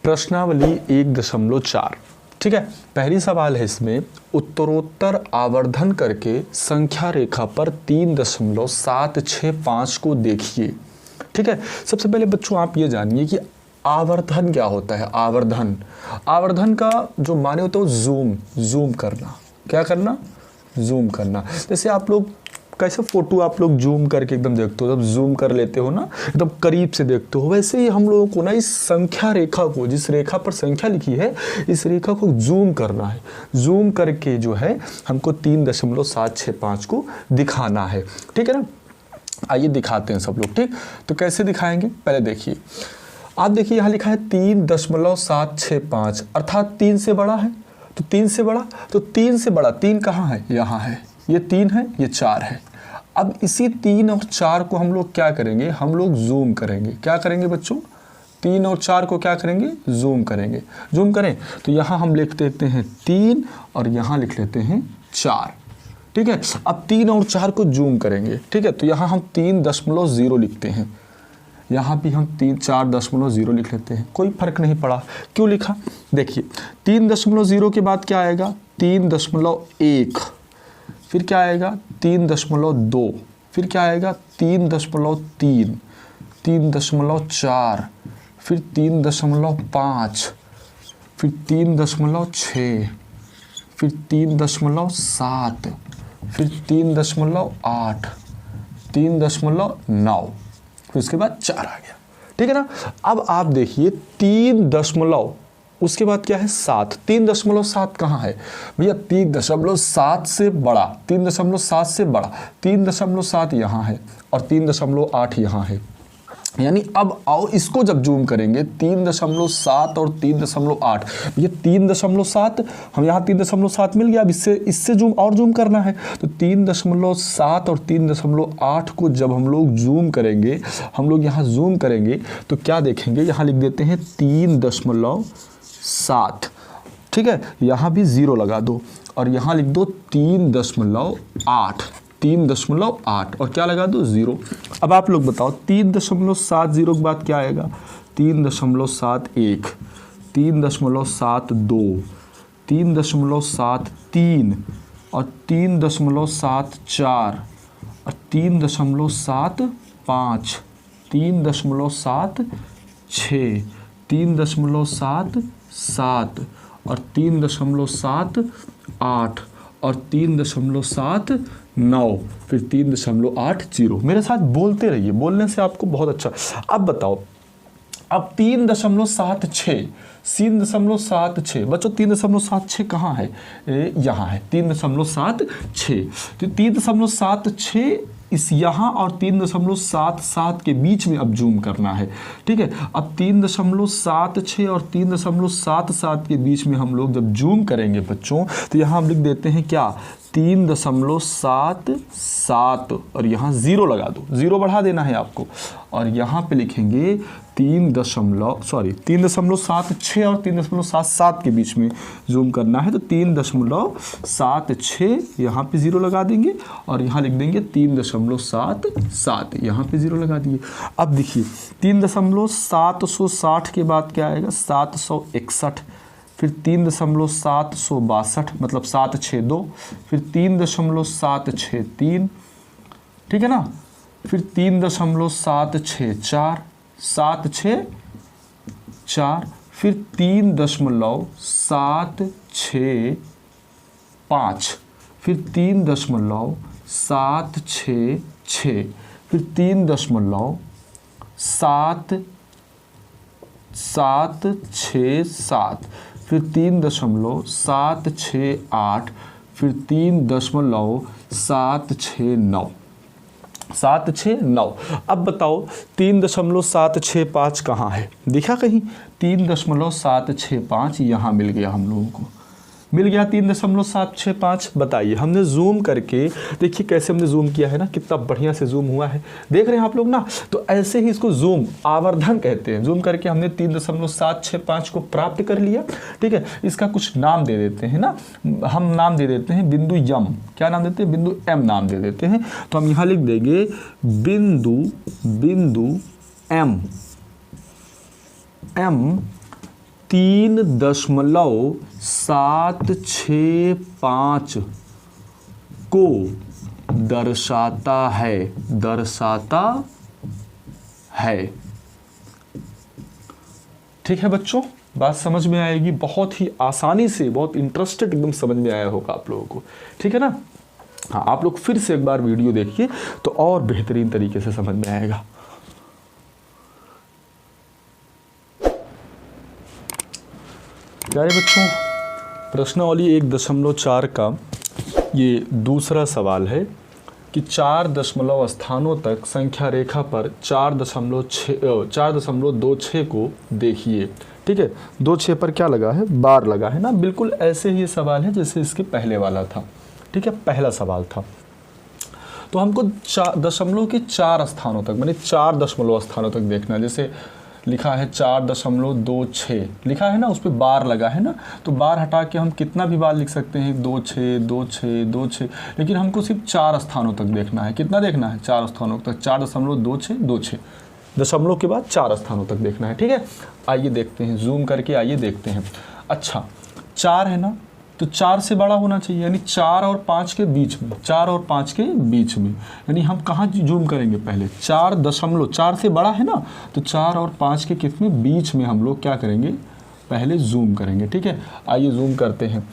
प्रश्नावली 1.4। ठीक है, पहली सवाल है इसमें, उत्तरोत्तर आवर्धन करके संख्या रेखा पर 3.765 को देखिए। ठीक है, सबसे पहले बच्चों आप ये जानिए कि आवर्धन क्या होता है। आवर्धन का जो माने होता है जूम करना। क्या करना? जूम करना। जैसे आप लोग कैसे फोटो आप लोग जूम करके एकदम देखते हो, जब जूम कर लेते हो ना, एकदम करीब से देखते हो, वैसे ही हम लोगों को ना इस संख्या रेखा को, जिस रेखा पर संख्या लिखी है, इस रेखा को जूम करना है। जूम करके जो है हमको 3.765 को दिखाना है। ठीक है ना, आइए दिखाते हैं सब लोग। ठीक, तो कैसे दिखाएंगे पहले देखिए। आप देखिए यहाँ लिखा है 3.765, अर्थात 3 से बड़ा है। तो 3 से बड़ा, तो 3 से बड़ा 3 कहाँ है? यहाँ है। ये 3 है, ये 4 है। अब इसी 3 और 4 को हम लोग क्या करेंगे? हम लोग जूम करेंगे। क्या करेंगे बच्चों? 3 और 4 को क्या करेंगे? जूम करेंगे। जूम करें तो यहाँ हम लिख देते हैं 3 और यहाँ लिख लेते हैं 4। ठीक है, अब 3 और 4 को जूम करेंगे। ठीक है, तो यहाँ हम 3.0 लिखते हैं, यहाँ भी हम 4.0 लिख लेते हैं। कोई फर्क नहीं पड़ा। क्यों लिखा? देखिए 3.0 के बाद क्या आएगा? 3.1, फिर क्या आएगा? 3.2, फिर क्या आएगा? 3.3, 3.4, फिर 3.5, फिर 3.6, फिर 3.7, फिर 3.8, 3.9, फिर उसके बाद 4 आ गया। ठीक है ना। अब आप देखिए 3 उसके बाद क्या है? 7। 3.7 कहाँ है भैया? 3.7 से बड़ा, 3.7 से बड़ा 3.7 यहाँ है और 3.8 यहाँ है। यानी अब आओ इसको जब जूम करेंगे 3.7 और 3.8, ये 3.7 हम यहाँ 3.7 मिल गया। अब इससे जूम करना है, तो 3.7 और 3.8 को जब हम लोग जूम करेंगे, हम लोग यहाँ जूम करेंगे तो क्या देखेंगे? यहाँ लिख देते हैं 3.7। ठीक है, यहाँ भी 0 लगा दो और यहाँ लिख दो 3.8, 3.8 और क्या लगा दो? 0। अब आप लोग बताओ 3.70 के बाद क्या आएगा? 3.71, 3.72, 3.73 और 3.74 और 3.75, 3.76, 3.77 और 3.78 और 3.79, फिर 3.80। मेरे साथ बोलते रहिए, बोलने से आपको बहुत अच्छा। अब बताओ, अब 3.76, 3.76 बच्चों, 3.76 कहाँ है? यहाँ है 3.76। तो 3.76 इस यहाँ और 3.77 के बीच में अब जूम करना है। ठीक है, अब 3.76 और 3.77 के बीच में हम लोग जब जूम करेंगे बच्चों, तो यहाँ हम लिख देते हैं क्या? 3.77 और यहाँ 0 लगा दो, 0 बढ़ा देना है आपको। और यहाँ पे लिखेंगे 3.76 और 3.77 के बीच में जूम करना है, तो 3.76 यहाँ पे 0 लगा देंगे और यहाँ लिख देंगे 3.77, यहाँ पे 0 लगा दिए। अब देखिए 3.760 के बाद क्या आएगा? 761, फिर 3.762 मतलब 762, फिर 3.763, ठीक है ना, फिर 3.764, 764, फिर 3.765, फिर 3.766, फिर 3.767, फिर 3.768, फिर 3.769, 769। अब बताओ 3.765 कहाँ है? देखा कहीं? 3.765 यहाँ मिल गया हम लोगों को, मिल गया 3.765। बताइए, हमने जूम करके देखिए कैसे हमने जूम किया है ना, कितना बढ़िया से जूम हुआ है, देख रहे हैं आप लोग ना। तो ऐसे ही इसको जूम आवर्धन कहते हैं। जूम करके हमने 3.765 को प्राप्त कर लिया। ठीक है, इसका कुछ नाम दे देते हैं ना, हम नाम दे देते हैं बिंदु यम। क्या नाम देते हैं? बिंदु एम नाम दे देते हैं। तो हम यहाँ लिख देंगे बिंदु एम 3.765 को दर्शाता है। ठीक है बच्चों, बात समझ में आएगी, बहुत ही आसानी से, बहुत इंटरेस्टेड एकदम समझ में आया होगा आप लोगों को। ठीक है ना? हाँ, आप लोग फिर से एक बार वीडियो देखिए तो और बेहतरीन तरीके से समझ में आएगा। प्यारे बच्चों, प्रश्नावली 1.4 का ये दूसरा सवाल है कि 4 दशमलव स्थानों तक संख्या रेखा पर 4.26 को देखिए। ठीक है, 2.6 पर क्या लगा है? बार लगा है ना। बिल्कुल ऐसे ही सवाल है जैसे इसके पहले वाला था। ठीक है, पहला सवाल था। तो हमको दशमलव के 4 स्थानों तक, माने 4 दशमलव स्थानों तक देखना है। जैसे लिखा है 4.26 लिखा है ना, उस पर बार लगा है ना, तो बार हटा के हम कितना भी बार लिख सकते हैं, 2.6 2.6 2.6, लेकिन हमको सिर्फ 4 स्थानों तक देखना है। कितना देखना है? 4 स्थानों तक। 4.26 2.6 दशमलव के बाद 4 स्थानों तक देखना है। ठीक है, आइए देखते हैं, जूम करके आइए देखते हैं। अच्छा, 4 है ना, तो 4 से बड़ा होना चाहिए, यानी 4 और 5 के बीच में, 4 और 5 के बीच में, यानी हम कहाँ जूम करेंगे? पहले 4 से बड़ा है ना, तो 4 और 5 के किस में? बीच में हम लोग क्या करेंगे? पहले जूम करेंगे। ठीक है, आइए जूम करते हैं।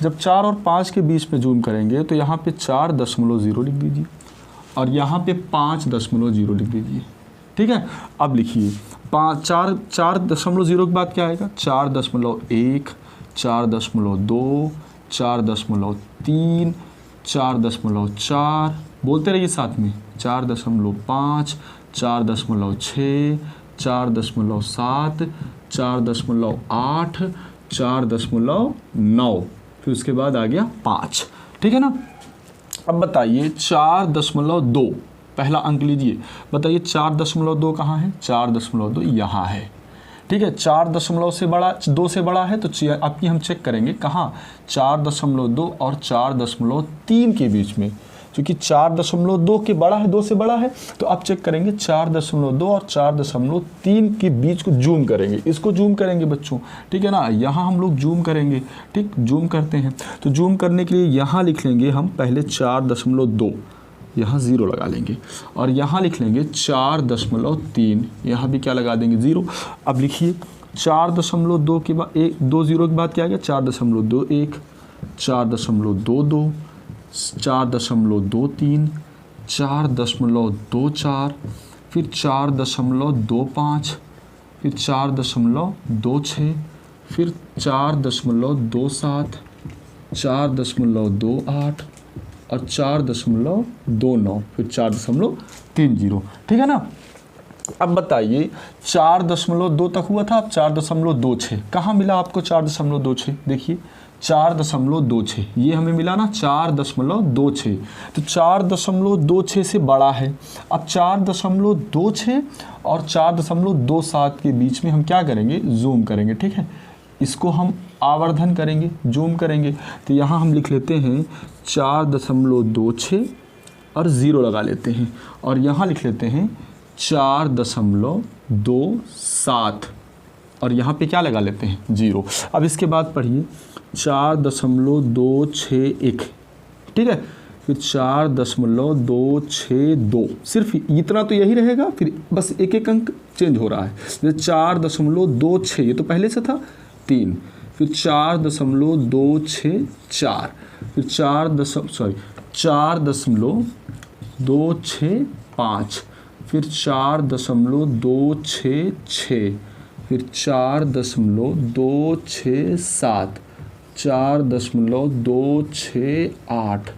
जब 4 और 5 के बीच में जूम करेंगे तो यहाँ पे 4.0 लिख दीजिए और यहाँ पे 5.0 लिख दीजिए। ठीक है, अब लिखिए 4.0 के बाद क्या आएगा? 4.1 4.2 4.3 4.4, बोलते रहिए साथ में, 4.5 4.6 4.7 4.8 4.9, फिर उसके बाद आ गया 5। ठीक है ना? अब बताइए 4.2, पहला अंक लीजिए, बताइए 4.2 कहाँ है? 4.2 यहाँ है। ठीक है, 4.2 से बड़ा है, तो आपकी हम चेक करेंगे कहाँ? 4.2 और 4.3 के बीच में, क्योंकि 4.2 के बड़ा है, 2 से बड़ा है, तो आप चेक करेंगे 4.2 और 4.3 के बीच को जूम करेंगे, इसको जूम करेंगे बच्चों। ठीक है ना, यहाँ हम लोग जूम करेंगे। ठीक, जूम करते हैं, तो जूम करने के लिए यहाँ लिख लेंगे हम पहले 4.2, यहाँ 0 लगा लेंगे, और यहाँ लिख लेंगे 4.3, यहाँ भी क्या लगा देंगे? 0। अब लिखिए 4.2 के बाद 2 0 के बाद क्या आ गया? 4.21 4.22 4.23 4.24, फिर 4.25, फिर 4.26, फिर 4.27 4.28 और 4.29, फिर 4.30। ठीक है ना? अब बताइए 4.2 तक हुआ था, अब 4.26 कहाँ मिला आपको? 4.26 देखिए 4.26 ये हमें मिला ना, 4.26, तो 4.26 से बड़ा है। अब 4.26 और 4.27 के बीच में हम क्या करेंगे? जूम करेंगे। ठीक है, इसको हम आवर्धन करेंगे, जूम करेंगे, तो यहाँ हम लिख लेते हैं 4.26 और 0 लगा लेते हैं, और यहाँ लिख लेते हैं 4.27 और यहाँ पे क्या लगा लेते हैं? 0। अब इसके बाद पढ़िए 4.261, ठीक है, फिर 4.262, सिर्फ इतना तो यही रहेगा, फिर बस एक एक अंक चेंज हो रहा है। जैसे 4.26 ये तो पहले से था 3, फिर 4.264, फिर 4.265, फिर 4.266, फिर 4.267, 4.268,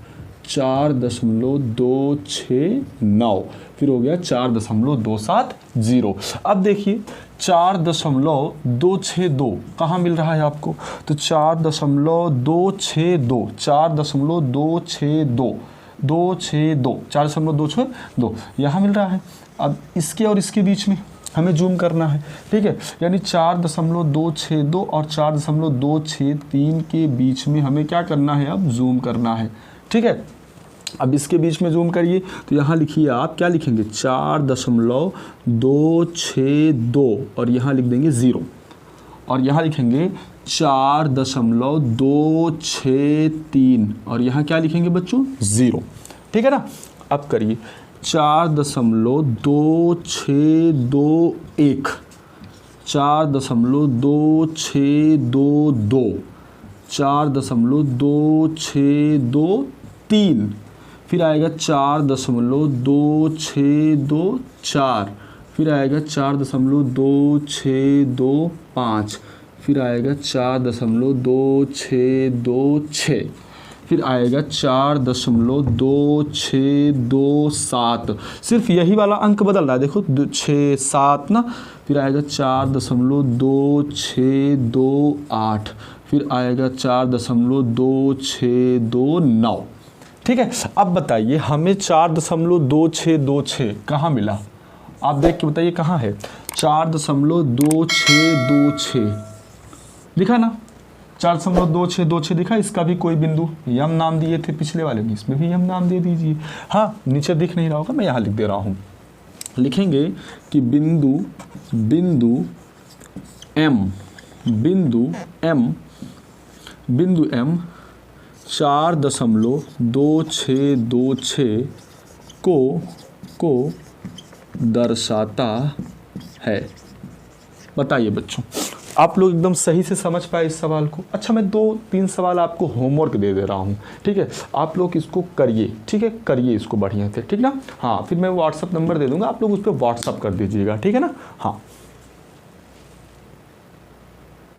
4.269, फिर हो गया 4.270। अब देखिए 4.262 कहाँ मिल रहा है आपको? तो 4.262, 4.262 यहाँ मिल रहा है। अब इसके और इसके बीच में हमें जूम करना है, ठीक है, यानी 4.262 और 4.263 के बीच में हमें क्या करना है? अब जूम करना है, ठीक है। अब इसके बीच में जूम करिए, तो यहाँ लिखिए, आप क्या लिखेंगे? 4.262 और यहाँ लिख देंगे 0, और यहाँ लिखेंगे 4.263 और यहाँ क्या लिखेंगे बच्चों 0। ठीक है ना। अब करिए 4.2621 4.2622 4.2623 फिर आएगा 4.2624 फिर आएगा 4.2625 फिर आएगा 4.2626 फिर आएगा 4.2627। सिर्फ यही वाला अंक बदल रहा है, देखो 6 7 ना। फिर आएगा 4.2628 फिर आएगा 4.2629। ठीक है। अब बताइए हमें 4.2626 कहाँ मिला, आप देख के बताइए कहाँ है। 4.2626 दिखा ना, 4.2626 दिखा। इसका भी कोई बिंदु यम नाम दिए थे पिछले वाले में, इसमें भी यम नाम दे दीजिए। हाँ नीचे दिख नहीं रहा होगा, मैं यहाँ लिख दे रहा हूँ। लिखेंगे कि बिंदु एम 4.2626 को दर्शाता है। बताइए बच्चों, आप लोग एकदम सही से समझ पाए इस सवाल को। अच्छा मैं 2-3 सवाल आपको होमवर्क दे दे रहा हूँ, ठीक है। आप लोग इसको करिए, ठीक है, करिए इसको बढ़िया से, ठीक ना। हाँ फिर मैं व्हाट्सअप नंबर दे दूँगा, आप लोग उस पर व्हाट्सअप कर दीजिएगा, ठीक है ना। हाँ